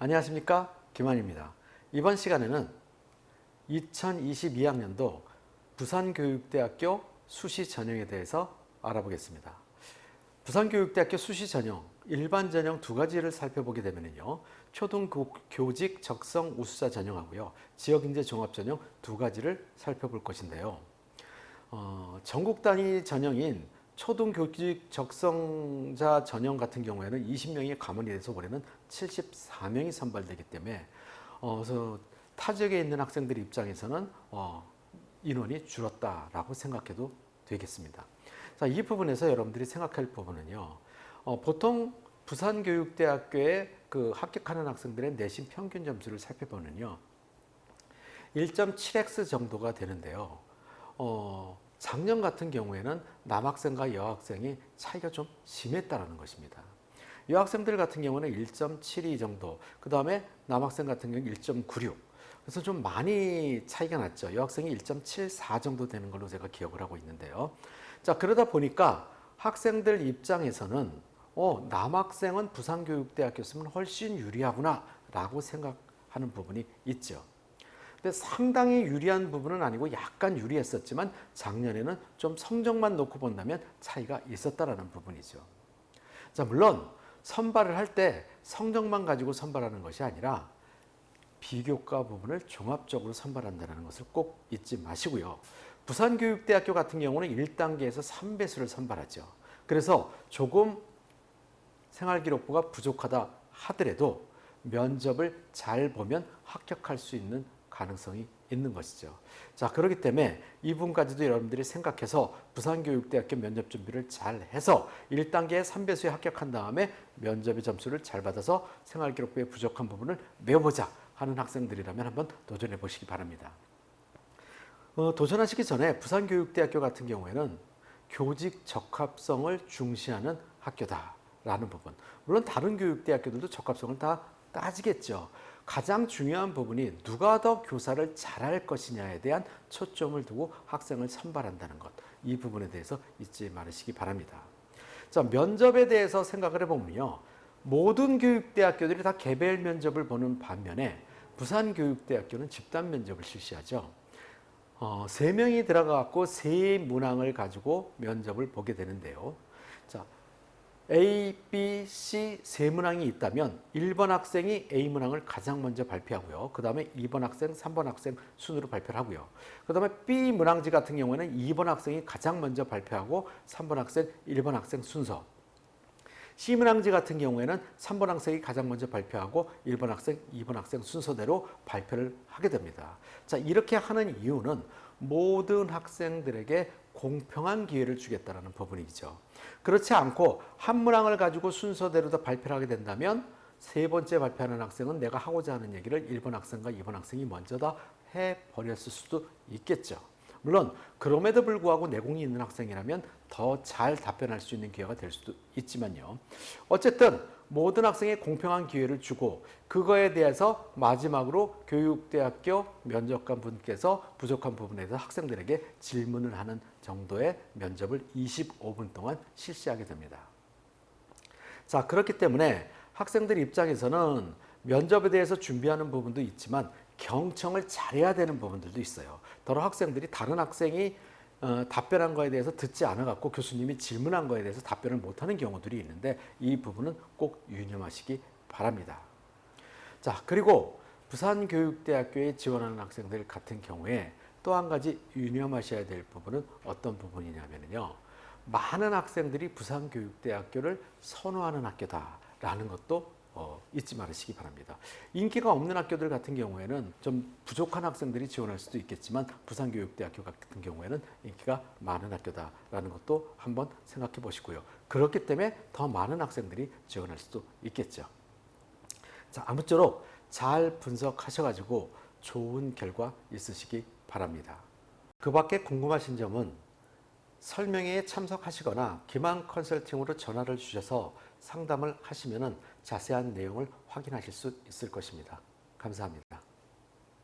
안녕하십니까, 김환입니다. 이번 시간에는 2022학년도 부산교육대학교 수시전형에 대해서 알아보겠습니다. 부산교육대학교 수시전형, 일반전형 두 가지를 살펴보게 되면요, 초등교직 적성 우수자 전형하고요, 지역인재 종합전형 두 가지를 살펴볼 것인데요. 전국 단위 전형인 초등교직 적성자 전형 같은 경우에는 20명이 과문이 돼서 올해는 74명이 선발되기 때문에 그래서 타 지역에 있는 학생들 입장에서는 인원이 줄었다라고 생각해도 되겠습니다. 자, 이 부분에서 여러분들이 생각할 부분은요, 보통 부산교육대학교에 합격하는 학생들의 내신 평균 점수를 살펴보면요, 1.7x 정도가 되는데요. 작년 같은 경우에는 남학생과 여학생이 차이가 좀 심했다는 것입니다. 여학생들 같은 경우는 1.72 정도, 그 다음에 남학생 같은 경우는 1.96. 그래서 좀 많이 차이가 났죠. 여학생이 1.74 정도 되는 걸로 제가 기억을 하고 있는데요. 자, 그러다 보니까 학생들 입장에서는 남학생은 부산교육대학교였으면 훨씬 유리하구나 라고 생각하는 부분이 있죠. 근데 상당히 유리한 부분은 아니고 약간 유리했었지만 작년에는 좀 성적만 놓고 본다면 차이가 있었다라는 부분이죠. 자, 물론 선발을 할 때 성적만 가지고 선발하는 것이 아니라 비교과 부분을 종합적으로 선발한다는 것을 꼭 잊지 마시고요. 부산교육대학교 같은 경우는 1단계에서 3배수를 선발하죠. 그래서 조금 생활기록부가 부족하다 하더라도 면접을 잘 보면 합격할 수 있는 가능성이 있는 것이죠. 자, 그렇기 때문에 이 부분까지도 여러분들이 생각해서 부산교육대학교 면접 준비를 잘 해서 1단계 3배수에 합격한 다음에 면접의 점수를 잘 받아서 생활기록부에 부족한 부분을 메워보자 하는 학생들이라면 한번 도전해 보시기 바랍니다. 도전하시기 전에 부산교육대학교 같은 경우에는 교직 적합성을 중시하는 학교다라는 부분. 물론 다른 교육대학교들도 적합성을 다 따지겠죠. 가장 중요한 부분이 누가 더 교사를 잘할 것이냐에 대한 초점을 두고 학생을 선발한다는 것. 이 부분에 대해서 잊지 말으시기 바랍니다. 자, 면접에 대해서 생각을 해보면요, 모든 교육대학교들이 다 개별 면접을 보는 반면에 부산교육대학교는 집단 면접을 실시하죠. 3명이 들어가고 3문항을 가지고 면접을 보게 되는데요. 자, A, B, C 3문항이 있다면 1번 학생이 A문항을 가장 먼저 발표하고요. 그 다음에 2번 학생, 3번 학생 순으로 발표를 하고요. 그 다음에 B문항지 같은 경우에는 2번 학생이 가장 먼저 발표하고 3번 학생, 1번 학생 순서. C문항지 같은 경우에는 3번 학생이 가장 먼저 발표하고 1번 학생, 2번 학생 순서대로 발표를 하게 됩니다. 자, 이렇게 하는 이유는 모든 학생들에게 공평한 기회를 주겠다는 부분이죠. 그렇지 않고 한 문항을 가지고 순서대로 다 발표를 하게 된다면 세 번째 발표하는 학생은 내가 하고자 하는 얘기를 1번 학생과 2번 학생이 먼저 다 해버렸을 수도 있겠죠. 물론 그럼에도 불구하고 내공이 있는 학생이라면 더 잘 답변할 수 있는 기회가 될 수도 있지만요. 어쨌든 모든 학생에 공평한 기회를 주고 그거에 대해서 마지막으로 교육대학교 면접관 분께서 부족한 부분에 대해서 학생들에게 질문을 하는 정도의 면접을 25분 동안 실시하게 됩니다. 자, 그렇기 때문에 학생들 입장에서는 면접에 대해서 준비하는 부분도 있지만 경청을 잘해야 되는 부분들도 있어요. 더러 학생들이 다른 학생이 답변한 거에 대해서 듣지 않아갖고 교수님이 질문한 거에 대해서 답변을 못하는 경우들이 있는데 이 부분은 꼭 유념하시기 바랍니다. 자, 그리고 부산교육대학교에 지원하는 학생들 같은 경우에 또 한 가지 유념하셔야 될 부분은 어떤 부분이냐면요, 많은 학생들이 부산교육대학교를 선호하는 학교다라는 것도 잊지 말으시기 바랍니다. 인기가 없는 학교들 같은 경우에는 좀 부족한 학생들이 지원할 수도 있겠지만 부산교육대학교 같은 경우에는 인기가 많은 학교다라는 것도 한번 생각해 보시고요. 그렇기 때문에 더 많은 학생들이 지원할 수도 있겠죠. 자, 아무쪼록 잘 분석하셔가지고 좋은 결과 있으시기 바랍니다. 그 밖에 궁금하신 점은 설명회에 참석하시거나 김한 컨설팅으로 전화를 주셔서 상담을 하시면 자세한 내용을 확인하실 수 있을 것입니다. 감사합니다.